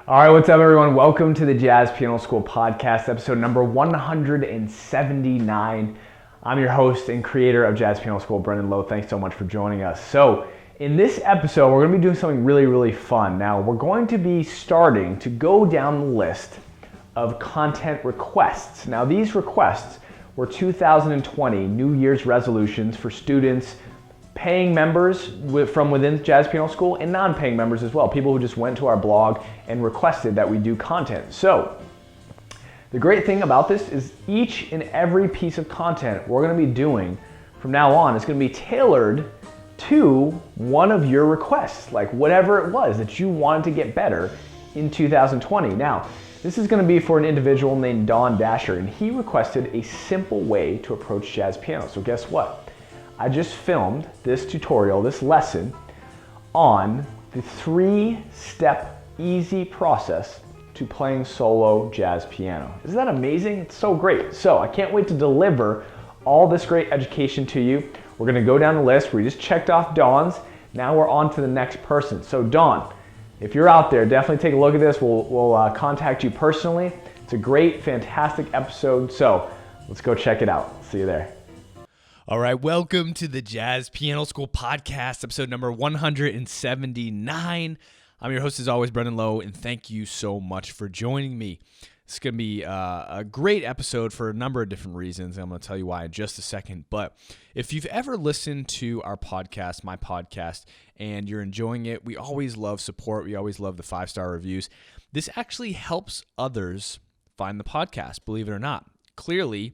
All right, what's up, everyone? Welcome to the Jazz Piano School podcast, episode number 179. I'm your host and creator of Jazz Piano School, Brendan Lowe. Thanks so much for joining us. So, in this episode, we're going to be doing something really, really fun. Now, we're going to be starting to go down the list of content requests. Now, these requests were 2020 New Year's resolutions for students, paying members from within Jazz Piano School, and non-paying members as well, people who just went to our blog and requested that we do content. So the great thing about this is each and every piece of content we're going to be doing from now on is going to be tailored to one of your requests, like whatever it was that you wanted to get better in 2020. Now, this is going to be for an individual named Don Dasher, and he requested a simple way to approach jazz piano. So guess what? I just filmed this tutorial, this lesson, on the 3-step easy process to playing solo jazz piano. Isn't that amazing? It's so great. So I can't wait to deliver all this great education to you. We're gonna go down the list. We just checked off Dawn's. Now we're on to the next person. So Dawn, if you're out there, definitely take a look at this. We'll contact you personally. It's a great, fantastic episode. So let's go check it out. See you there. All right, welcome to the Jazz Piano School podcast, episode number 179. I'm your host, as always, Brendan Lowe, and thank you so much for joining me. It's going to be a great episode for a number of different reasons, and I'm going to tell you why in just a second. But if you've ever listened to our podcast, my podcast, and you're enjoying it, we always love support. We always love the 5-star reviews. This actually helps others find the podcast, believe it or not. Clearly,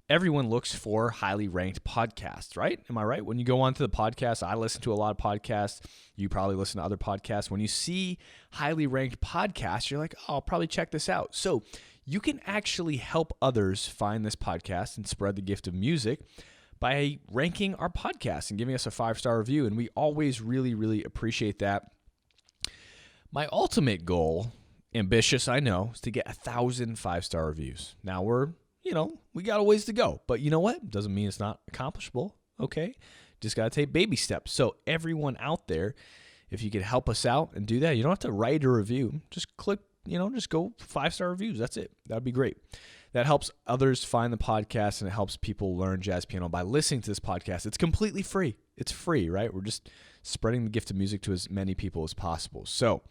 everyone looks for highly ranked podcasts, right? Am I right? When you go onto the podcast, I listen to a lot of podcasts. You probably listen to other podcasts. When you see highly ranked podcasts, you're like, oh, I'll probably check this out. So you can actually help others find this podcast and spread the gift of music by ranking our podcast and giving us a 5-star review. And we always really, really appreciate that. My ultimate goal, ambitious, I know, is to get 1,000 5-star reviews. Now we got a ways to go, but you know what? Doesn't mean it's not accomplishable, okay? Just got to take baby steps. So everyone out there, if you could help us out and do that, you don't have to write a review. Just click, just go 5-star reviews. That's it. That'd be great. That helps others find the podcast, and it helps people learn jazz piano by listening to this podcast. It's completely free. It's free, right? We're just spreading the gift of music to as many people as possible. So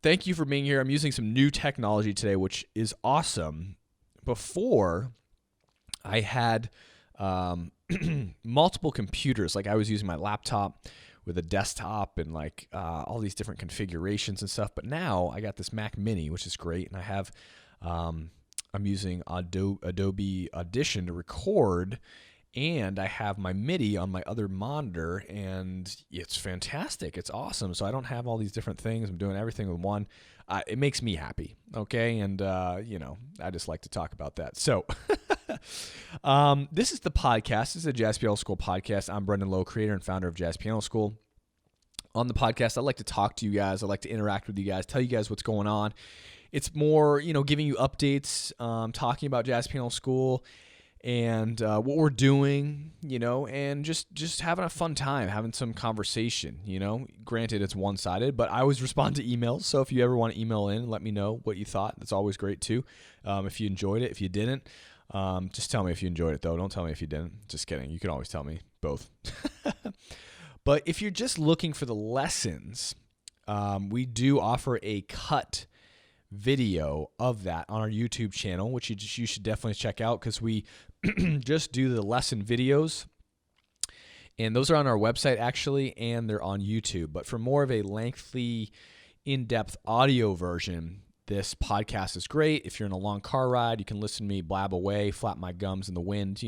thank you for being here. I'm using some new technology today, which is awesome. Before, I had multiple computers. Like I was using my laptop with a desktop and all these different configurations and stuff. But now I got this Mac Mini, which is great, and I have I'm using Adobe Audition to record, and I have my MIDI on my other monitor, and it's fantastic. It's awesome. So I don't have all these different things. I'm doing everything with one. It makes me happy, okay? And, I just like to talk about that. So this is the podcast. This is a Jazz Piano School podcast. I'm Brendan Lowe, creator and founder of Jazz Piano School. On the podcast, I like to talk to you guys. I like to interact with you guys, tell you guys what's going on. It's more, giving you updates, talking about Jazz Piano School, and what we're doing, and just having a fun time, having some conversation, Granted, it's one-sided, but I always respond to emails, so if you ever want to email in, let me know what you thought. That's always great, too. If you enjoyed it, if you didn't, just tell me if you enjoyed it, though. Don't tell me if you didn't. Just kidding. You can always tell me both. But if you're just looking for the lessons, we do offer a cut video of that on our YouTube channel, which you should definitely check out, because we just do the lesson videos, and those are on our website actually, and they're on YouTube. But for more of a lengthy, in-depth audio version, this podcast is great. If you're in a long car ride, you can listen to me blab away, flap my gums in the wind,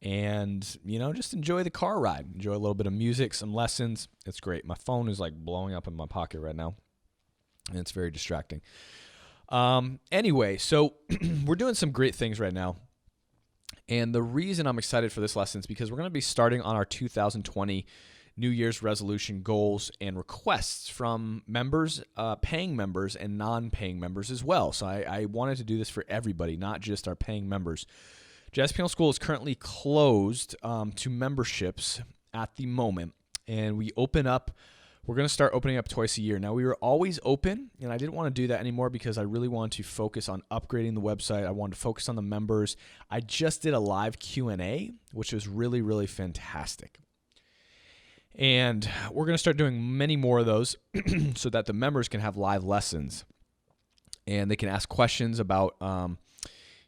and just enjoy the car ride. Enjoy a little bit of music, some lessons. It's great. My phone is blowing up in my pocket right now, and it's very distracting. Anyway, so we're doing some great things right now. And the reason I'm excited for this lesson is because we're going to be starting on our 2020 New Year's resolution goals and requests from members, paying members, and non-paying members as well. So I wanted to do this for everybody, not just our paying members. Jazz Piano School is currently closed to memberships at the moment, and we open up We're going to start opening up twice a year. Now, we were always open, and I didn't want to do that anymore because I really wanted to focus on upgrading the website. I wanted to focus on the members. I just did a live Q&A, which was really, really fantastic. And we're going to start doing many more of those so that the members can have live lessons. And they can ask questions about all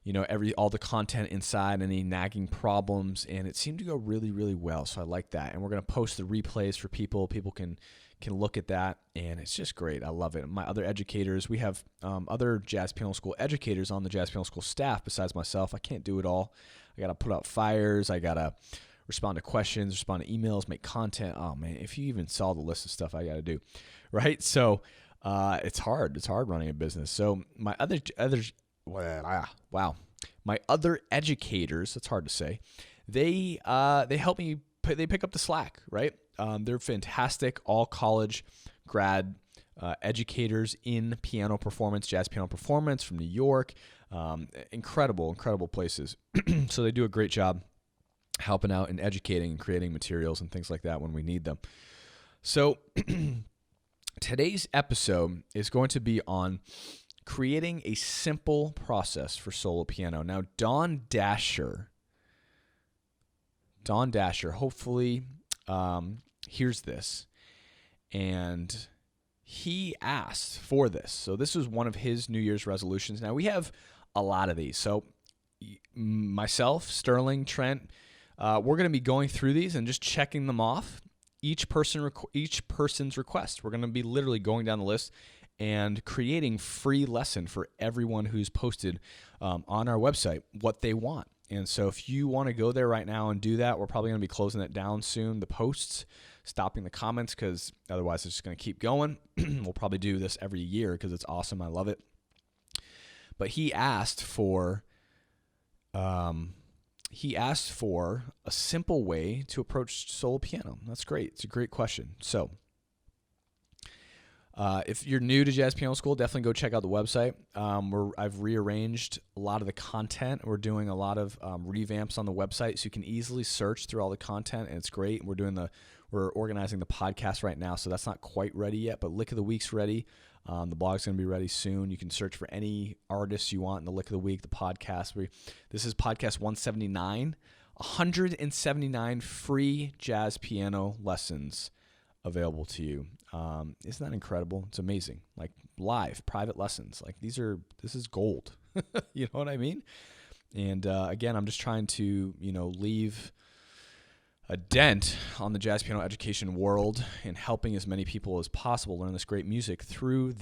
the content inside, any nagging problems, and it seemed to go really, really well. So I like that. And we're going to post the replays for people. People can look at that, and it's just great. I love it. My other educators, we have other Jazz Piano School educators on the Jazz Piano School staff besides myself. I can't do it all. I got to put out fires. I got to respond to questions, respond to emails, make content. Oh, man, if you even saw the list of stuff I got to do, right? So it's hard. It's hard running a business. So my other my other educators, that's hard to say, they help me, they pick up the slack, right? They're fantastic, all college grad educators in piano performance, jazz piano performance from New York. Incredible places. So they do a great job helping out and educating and creating materials and things like that when we need them. So today's episode is going to be on creating a simple process for solo piano. Now, Don Dasher, hopefully hears this, and he asked for this. So this was one of his New Year's resolutions. Now, we have a lot of these. So myself, Sterling, Trent, we're going to be going through these and just checking them off. Each person's request. We're going to be literally going down the list and creating free lesson for everyone who's posted on our website what they want. And so if you want to go there right now and do that, we're probably going to be closing that down soon, the posts, stopping the comments, because otherwise it's just going to keep going. We'll probably do this every year because it's awesome. I love it. But he asked for a simple way to approach solo piano. That's great. It's a great question. So if you're new to Jazz Piano School, definitely go check out the website. I've rearranged a lot of the content. We're doing a lot of revamps on the website, so you can easily search through all the content, and it's great. We're organizing the podcast right now, so that's not quite ready yet, but Lick of the Week's ready. The blog's going to be ready soon. You can search for any artists you want in the Lick of the Week, the podcast. This is podcast 179, 179 free jazz piano lessons available to you. Isn't that incredible? It's amazing. Like live private lessons. Like this is gold. You know what I mean? And again, I'm just trying to, leave a dent on the jazz piano education world and helping as many people as possible learn this great music through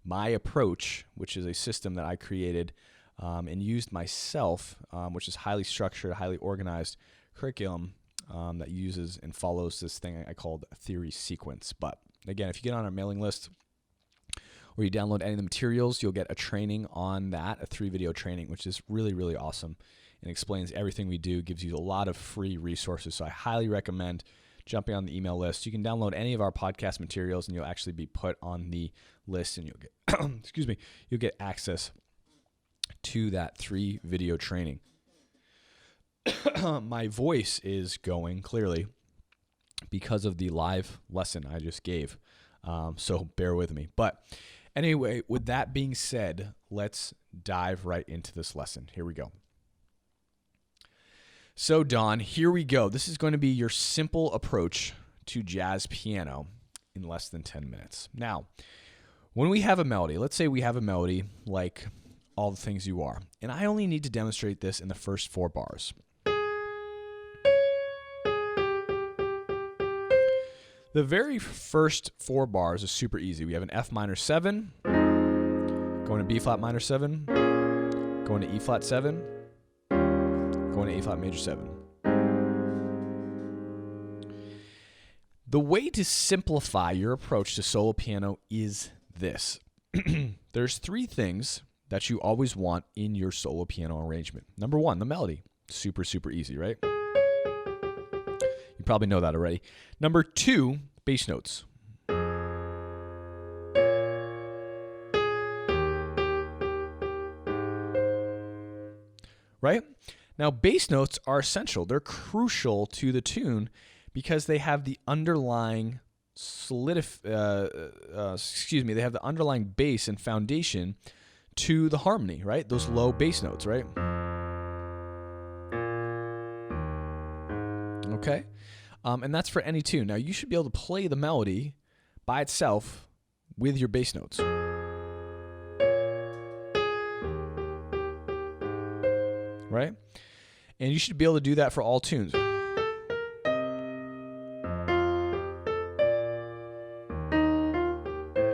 my approach, which is a system that I created and used myself, which is highly structured, highly organized curriculum that uses and follows this thing I called a theory sequence. But again, if you get on our mailing list or you download any of the materials, you'll get a training on that, a 3-video training, which is really, really awesome and explains everything we do, gives you a lot of free resources. So I highly recommend jumping on the email list. You can download any of our podcast materials and you'll actually be put on the list, and you'll get you'll get access to that 3-video training. My voice is going clearly because of the live lesson I just gave. So bear with me. But anyway, with that being said, let's dive right into this lesson. Here we go. So Don, here we go. This is going to be your simple approach to jazz piano in less than 10 minutes. Now, when we have a melody, let's say we have a melody like All the Things You Are, and I only need to demonstrate this in the first 4 bars. The very first 4 bars is super easy. We have an F minor 7, going to B flat minor 7, going to E flat 7, going to A flat major 7. The way to simplify your approach to solo piano is this. There's 3 things that you always want in your solo piano arrangement. Number 1, the melody. Super, super easy, right? You probably know that already. Number 2, bass notes. Right? Now, bass notes are essential. They're crucial to the tune because they have the underlying they have the underlying bass and foundation to the harmony, right? Those low bass notes, right? Okay. And that's for any tune. Now, you should be able to play the melody by itself with your bass notes. Right? And you should be able to do that for all tunes.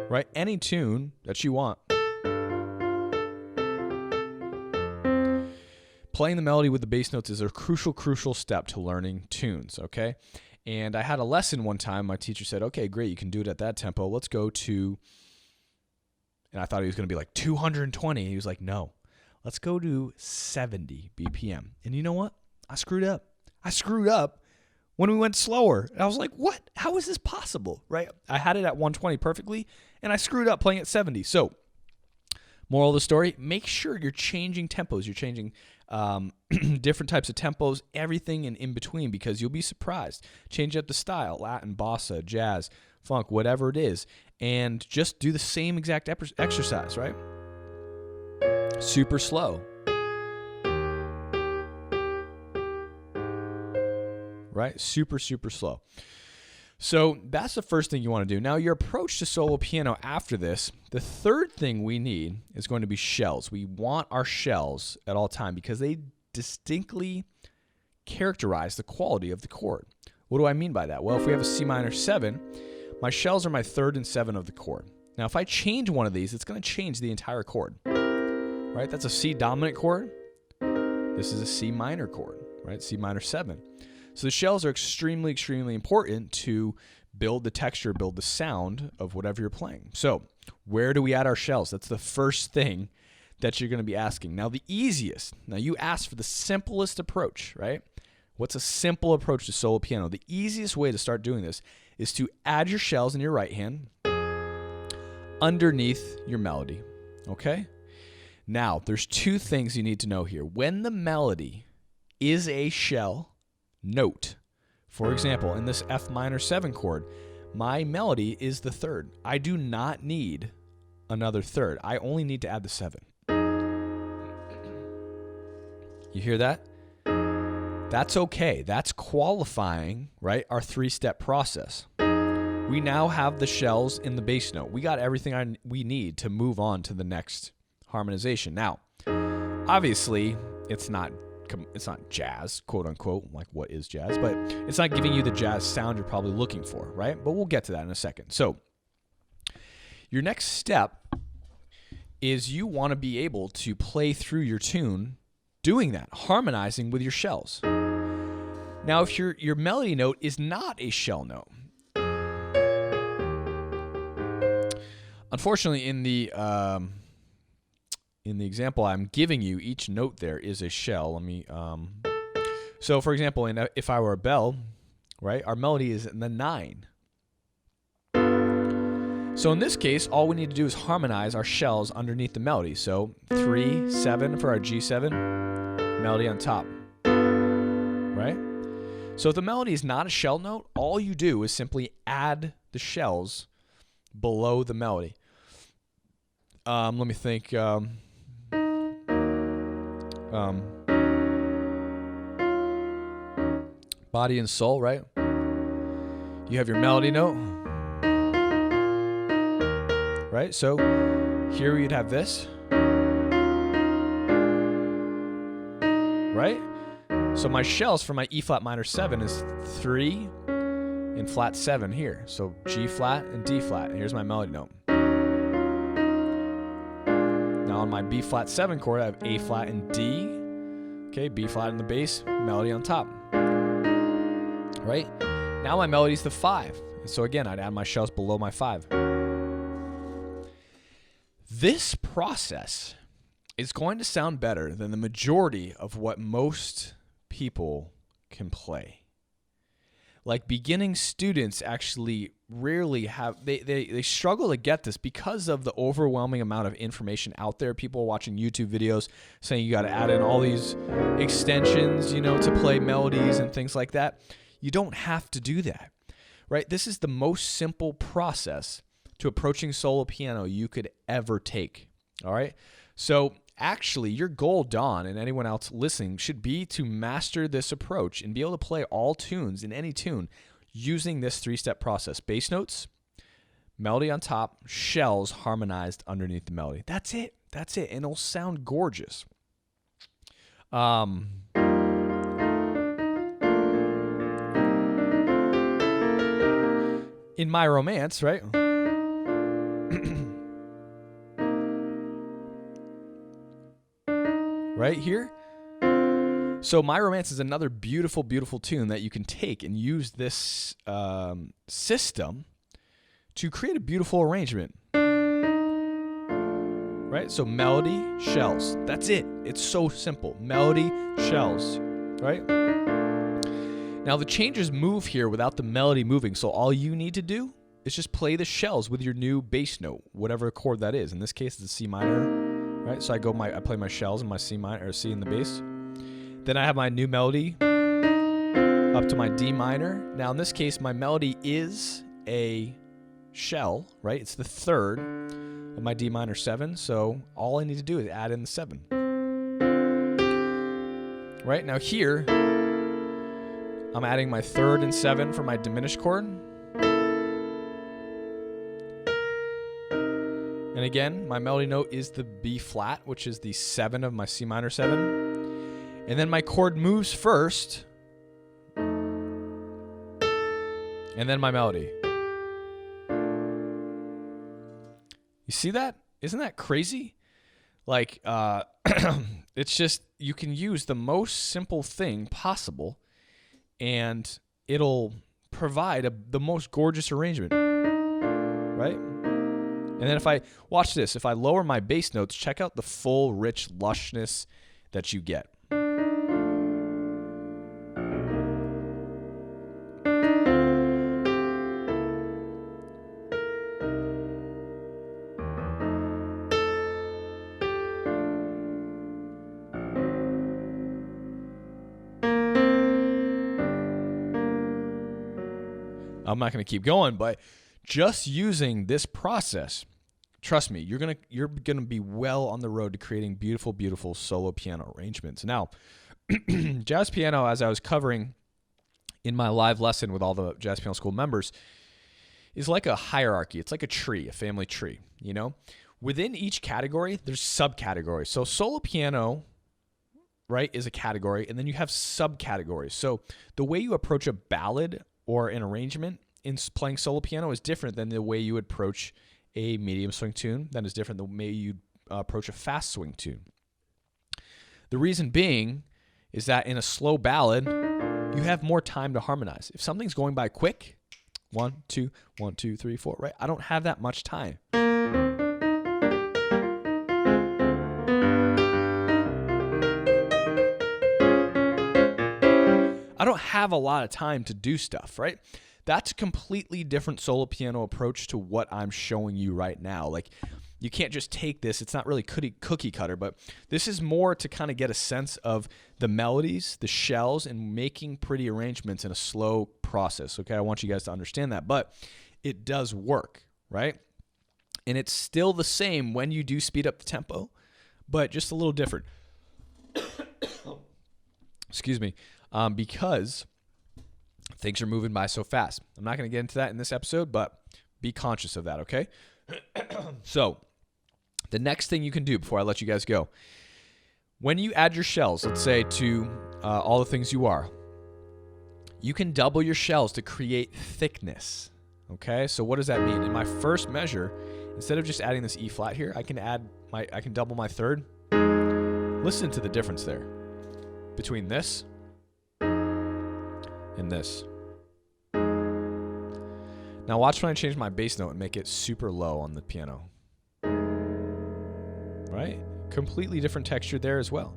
Right? Any tune that you want. Playing the melody with the bass notes is a crucial step to learning tunes, okay? And I had a lesson one time. My teacher said, okay, great, you can do it at that tempo. Let's go to, and I thought he was going to be like 220. He was like, no, let's go to 70 BPM. And you know what? I screwed up. When we went slower. And I was like, what? How is this possible, right? I had it at 120 perfectly, and I screwed up playing at 70. So, moral of the story, make sure you're changing tempos. You're changing different types of tempos, everything in between, because you'll be surprised. Change up the style, Latin, bossa, jazz, funk, whatever it is, and just do the same exact exercise, right? Super slow. Right? Super slow. So that's the first thing you want to do. Now, your approach to solo piano after this, the third thing we need is going to be shells. We want our shells at all time because they distinctly characterize the quality of the chord. What do I mean by that? Well, if we have a C minor 7, my shells are my 3rd and 7 of the chord. Now, if I change one of these, it's going to change the entire chord. Right? That's a C dominant chord. This is a C minor chord, right? C minor 7. So the shells are extremely important to build the texture, build the sound of whatever you're playing. So where do we add our shells? That's the first thing that you're going to be asking. Now the easiest, now you asked for the simplest approach, right? What's a simple approach to solo piano? The easiest way to start doing this is to add your shells in your right hand underneath your melody, okay? Now there's two things you need to know here. When the melody is a shell note. For example, in this F minor 7 chord, my melody is the 3rd. I do not need another 3rd. I only need to add the 7. You hear that? That's okay. That's qualifying, right? Our 3-step process. We now have the shells in the bass note. We got everything we need to move on to the next harmonization. Now, obviously, it's not jazz, quote unquote, like what is jazz, but it's not giving you the jazz sound you're probably looking for, right? But we'll get to that in a second. So your next step is you want to be able to play through your tune doing that, harmonizing with your shells. Now, if your melody note is not a shell note, unfortunately in the example I'm giving you, each note there is a shell. Let me, so for example, if I were a bell, right, our melody is in the 9. So in this case, all we need to do is harmonize our shells underneath the melody. So 3, 7 for our G7, melody on top, right? So if the melody is not a shell note, all you do is simply add the shells below the melody. Let me think. Body and soul, right? You have your melody note, right? So here you'd have this, right? So my shells for my E flat minor 7 is 3 and flat 7 here. So G flat and D flat. And here's my melody note. Now on my B flat 7 chord, I have A flat and D. Okay, B flat in the bass, melody on top. Right? Now my melody is the 5. So again, I'd add my shells below my 5. This process is going to sound better than the majority of what most people can play. Like beginning students actually rarely have, they struggle to get this because of the overwhelming amount of information out there. People are watching YouTube videos saying you got to add in all these extensions, to play melodies and things like that. You don't have to do that, right? This is the most simple process to approaching solo piano you could ever take, all right? So actually, your goal, Don, and anyone else listening, should be to master this approach and be able to play all tunes in any tune using this 3-step process. Bass notes, melody on top, shells harmonized underneath the melody. That's it. That's it. And it'll sound gorgeous. In My Romance, right? Right here. So My Romance is another beautiful, beautiful tune that you can take and use this system to create a beautiful arrangement. Right? So melody, shells. That's it. It's so simple. Melody, shells. Right? Now the changes move here without the melody moving. So all you need to do is just play the shells with your new bass note, whatever chord that is. In this case, it's a C minor. Right? So I play my shells in my C minor or C in the bass. Then I have my new melody up to my D minor. Now in this case, my melody is a shell, right? It's the third of my D minor 7. So all I need to do is add in the 7. Right? Now here, I'm adding my 3rd and 7 for my diminished chord. And again, my melody note is the B flat, which is the 7 of my C minor 7. And then my chord moves first. And then my melody. You see that? Isn't that crazy? Like, it's just, you can use the most simple thing possible and it'll provide the most gorgeous arrangement, right? And then if I lower my bass notes, check out the full, rich lushness that you get. I'm not going to keep going, but just using this process, trust me, you're gonna be well on the road to creating beautiful, beautiful solo piano arrangements. Now, jazz piano, as I was covering in my live lesson with all the Jazz Piano School members, is like a hierarchy. It's like a tree, a family tree. You know, within each category, there's subcategories. So solo piano, right, is a category, and then you have subcategories. So the way you approach a ballad or an arrangement in playing solo piano is different than the way you would approach a medium swing tune. That is different than the way you approach a fast swing tune. The reason being is that in a slow ballad, you have more time to harmonize. If something's going by quick, 1, 2, 1, 2, 3, 4, right? I don't have that much time. I don't have a lot of time to do stuff, right? That's a completely different solo piano approach to what I'm showing you right now. Like, you can't just take this. It's not really cookie cutter, but this is more to kind of get a sense of the melodies, the shells, and making pretty arrangements in a slow process. Okay, I want you guys to understand that, but it does work, right? And it's still the same when you do speed up the tempo, but just a little different. Excuse me. Because things are moving by so fast. I'm not going to get into that in this episode, but be conscious of that, okay? So, the next thing you can do before I let you guys go, when you add your shells, let's say to all the things you are, you can double your shells to create thickness, okay? So what does that mean? In my first measure, instead of just adding this E flat here, I can double my third. Listen to the difference there between this and this. Now watch when I change my bass note and make it super low on the piano. Right? Completely different texture there as well.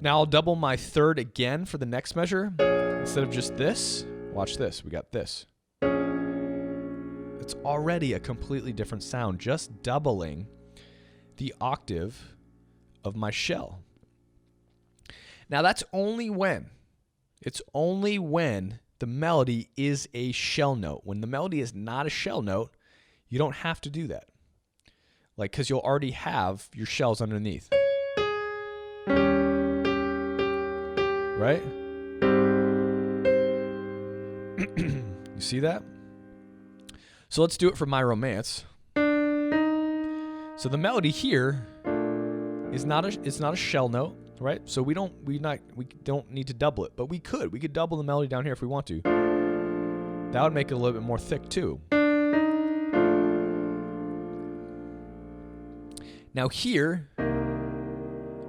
Now I'll double my third again for the next measure. Instead of just this, watch this. We got this. It's already a completely different sound, just doubling the octave of my shell. Now that's only when the melody is a shell note. When the melody is not a shell note, you don't have to do that. Like, because you'll already have your shells underneath. Right? You see that? So let's do it for My Romance. So the melody here is not a shell note, right? So we don't need to double it, but we could double the melody down here if we want to. That would make it a little bit more thick too. Now here,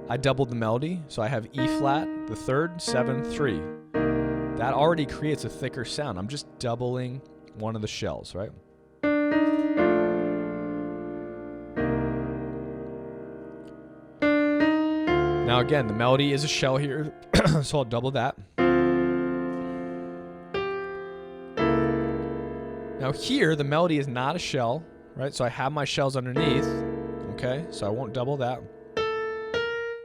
I doubled the melody, so I have E flat, the third, 7, 3. That already creates a thicker sound. I'm just doubling one of the shells, right? Now again, the melody is a shell here, so I'll double that. Now here, the melody is not a shell, right? So I have my shells underneath, okay? So I won't double that.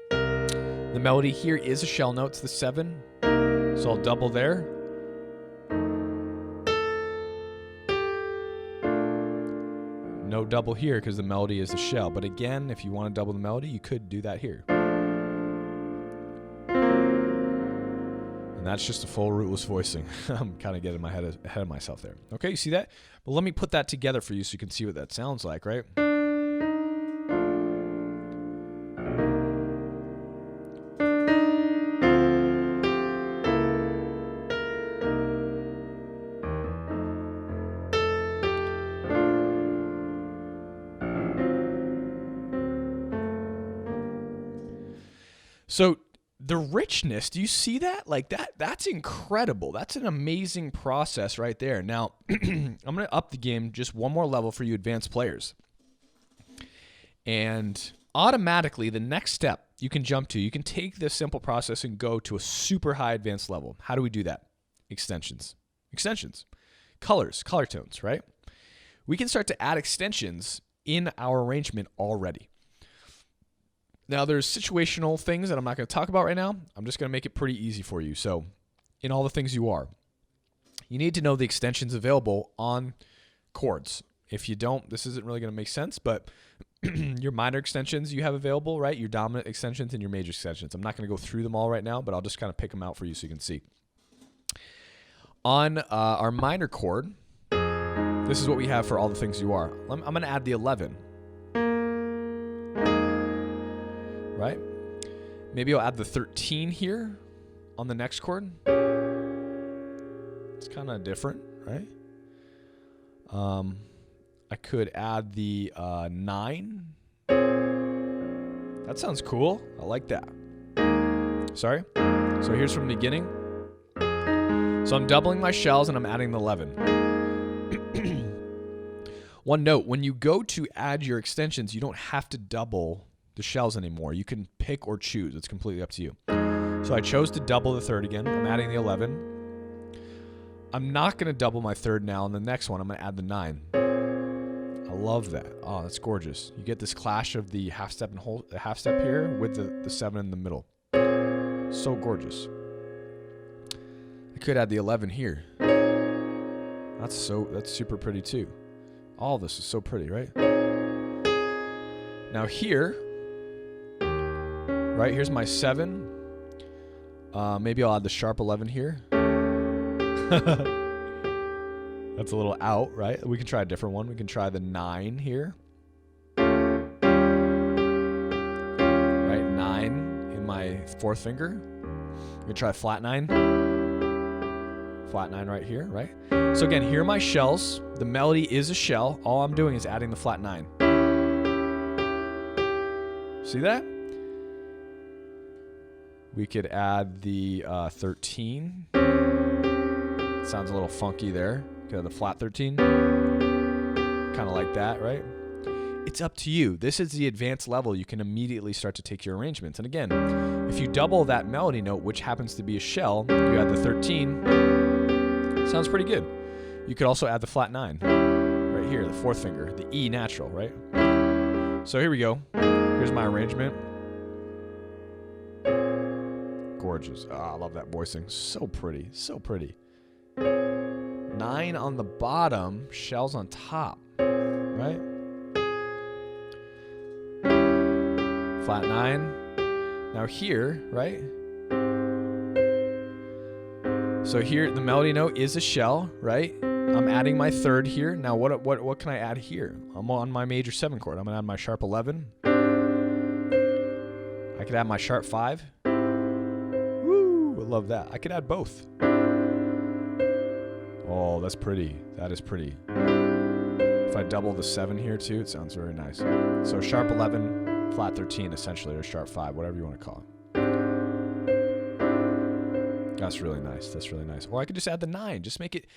The melody here is a shell note, it's the 7, so I'll double there. No double here because the melody is a shell, but again, if you want to double the melody, you could do that here. And that's just a full rootless voicing. I'm kind of getting my head ahead of myself there. Okay, you see that? But let me put that together for you so you can see what that sounds like, right? So the richness, do you see that? Like that's incredible. That's an amazing process right there. Now, I'm going to up the game just one more level for you advanced players. And automatically, the next step you can jump to, you can take this simple process and go to a super high advanced level. How do we do that? Extensions. Colors, color tones, right? We can start to add extensions in our arrangement already. Now, there's situational things that I'm not going to talk about right now. I'm just going to make it pretty easy for you. So, in all the things you need to know the extensions available on chords. If you don't, this isn't really going to make sense, but your minor extensions you have available, right? Your dominant extensions and your major extensions. I'm not going to go through them all right now, but I'll just kind of pick them out for you so you can see. On our minor chord, this is what we have for all the things you are. I'm going to add the 11. Right? Maybe I'll add the 13 here on the next chord. It's kind of different, right? I could add the 9. That sounds cool. I like that. Sorry. So here's from the beginning. So I'm doubling my shells and I'm adding the 11. One note, when you go to add your extensions, you don't have to double the shells anymore. You can pick or choose. It's completely up to you. So I chose to double the third again. I'm adding the 11. I'm not going to double my third now. On the next one, I'm going to add the 9. I love that. Oh, that's gorgeous. You get this clash of the half step and the half step here with the 7 in the middle. So gorgeous. I could add the 11 here. That's super pretty too. All of this is so pretty, right? Now here, right, here's my 7. Maybe I'll add the sharp 11 here. That's a little out, right? We can try a different one. We can try the 9 here. Right, 9 in my 4th finger. We can try flat 9. Flat 9 right here, right? So again, here are my shells. The melody is a shell. All I'm doing is adding the flat 9. See that? We could add the 13. Sounds a little funky there. Could have the flat 13. Kind of like that, right? It's up to you. This is the advanced level. You can immediately start to take your arrangements. And again, if you double that melody note, which happens to be a shell, you add the 13. Sounds pretty good. You could also add the flat 9 right here, the 4th finger, the E natural, right? So here we go. Here's my arrangement. Gorgeous. Oh, I love that voicing. So pretty. So pretty. 9 on the bottom, shells on top, right? Flat 9. Now here, right? So here, the melody note is a shell, right? I'm adding my third here. Now what can I add here? I'm on my major 7 chord. I'm gonna add my sharp 11. I could add my sharp 5. Woo, I love that. I could add both. Oh, that's pretty. That is pretty. If I double the 7 here too, it sounds very nice. So sharp 11, flat 13 essentially, or sharp 5, whatever you want to call it. That's really nice. That's really nice. Or I could just add the 9. Just make it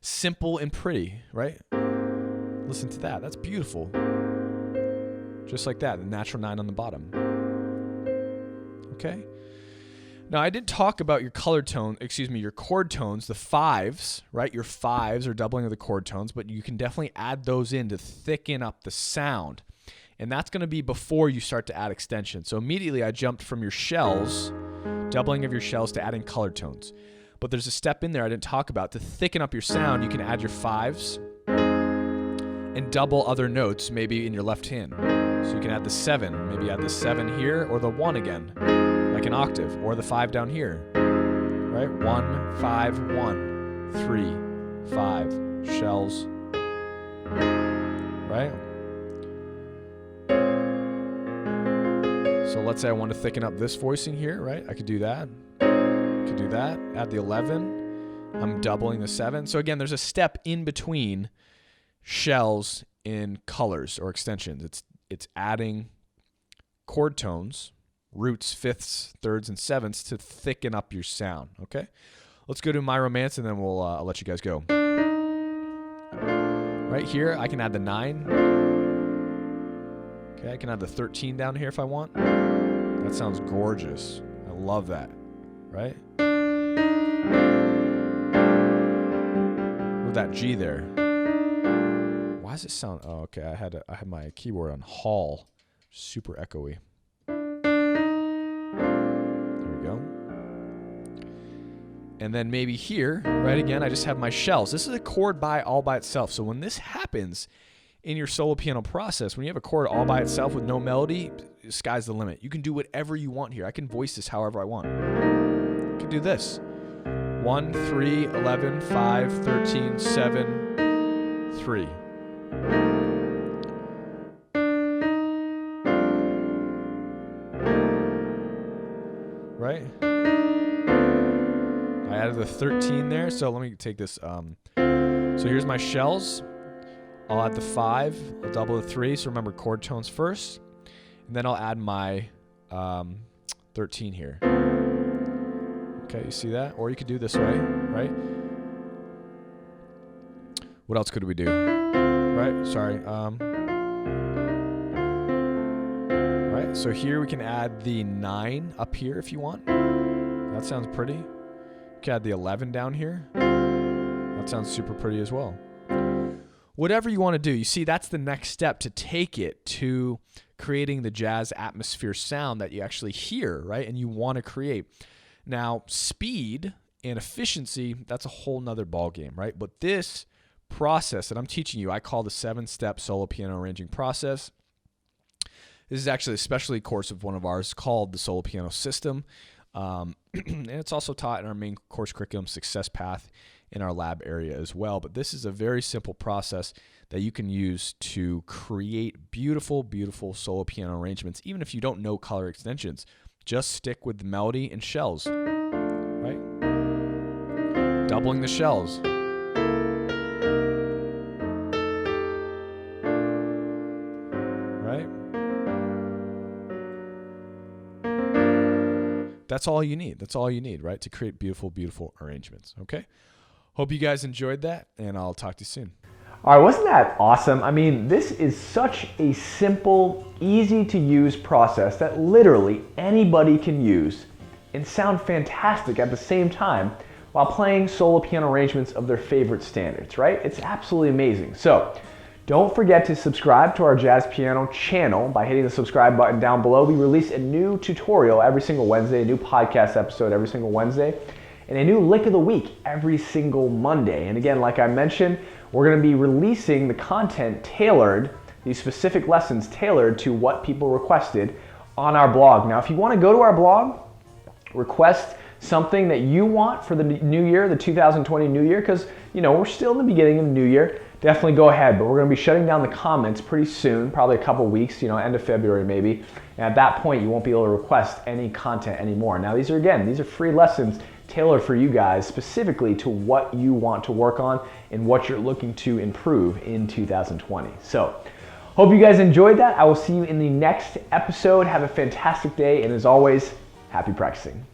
simple and pretty, right? Listen to that. That's beautiful. Just like that, the natural 9 on the bottom. Okay? Now, I didn't talk about your your chord tones, the 5s, right? Your 5s are doubling of the chord tones, but you can definitely add those in to thicken up the sound. And that's going to be before you start to add extension. So immediately I jumped from your shells, doubling of your shells, to adding color tones. But there's a step in there I didn't talk about. To thicken up your sound, you can add your 5s and double other notes maybe in your left hand. So you can add the 7, maybe add the 7 here, or the 1 again, like an octave, or the 5 down here, right? 1, 5, 1, 3, 5, shells, right? So let's say I want to thicken up this voicing here, right? I could do that. Could do that. Add the 11. I'm doubling the 7. So again, there's a step in between shells in colors or extensions. It's adding chord tones, roots, fifths, thirds, and sevenths to thicken up your sound. Okay, let's go to My Romance, and then I'll let you guys go. Right here, I can add the 9. Okay, I can add the 13 down here if I want. That sounds gorgeous. I love that. Right? With that G there. Why does it sound? Oh, okay. I had my keyboard on Hall, super echoey. There we go. And then maybe here, right again, I just have my shells. This is a chord all by itself. So when this happens in your solo piano process, when you have a chord all by itself with no melody, sky's the limit. You can do whatever you want here. I can voice this however I want. I can do this. 1, 3, 11, 5, 13, 7, 3. Right? I added the 13 there, so let me take this. So here's my shells. I'll add the 5, I'll double the 3, so remember chord tones first. And then I'll add my 13 here. Okay, you see that? Or you could do this way, right? What else could we do? Right, sorry. Right, so here we can add the 9 up here if you want. That sounds pretty. You can add the 11 down here. That sounds super pretty as well. Whatever you want to do, you see that's the next step to take it to creating the jazz atmosphere sound that you actually hear, right? And you want to create. Now, speed and efficiency, that's a whole nother ballgame, right? But this process that I'm teaching you, I call the 7-step solo piano arranging process. This is actually a specialty course of one of ours called the Solo Piano System. And it's also taught in our main course curriculum, Success Path, in our lab area as well. But this is a very simple process that you can use to create beautiful, beautiful solo piano arrangements, even if you don't know color extensions. Just stick with the melody and shells, right? Doubling the shells. Right? That's all you need. That's all you need, right? To create beautiful, beautiful arrangements, okay? Hope you guys enjoyed that, and I'll talk to you soon. All right, wasn't that awesome? I mean, this is such a simple, easy to use process that literally anybody can use and sound fantastic at the same time while playing solo piano arrangements of their favorite standards, right? It's absolutely amazing. So don't forget to subscribe to our Jazz Piano channel by hitting the subscribe button down below. We release a new tutorial every single Wednesday, a new podcast episode every single Wednesday. and a new lick of the week every single Monday. And again, like I mentioned, we're going to be releasing the content tailored, these specific lessons tailored to what people requested on our blog. Now, if you want to go to our blog, request something that you want for the new year, the 2020 new year, because we're still in the beginning of the new year, definitely go ahead. But we're going to be shutting down the comments pretty soon, probably a couple weeks, end of February maybe. And at that point, you won't be able to request any content anymore. Now, these are free lessons tailored for you guys, specifically to what you want to work on and what you're looking to improve in 2020. So, hope you guys enjoyed that. I will see you in the next episode. Have a fantastic day, and as always, happy practicing.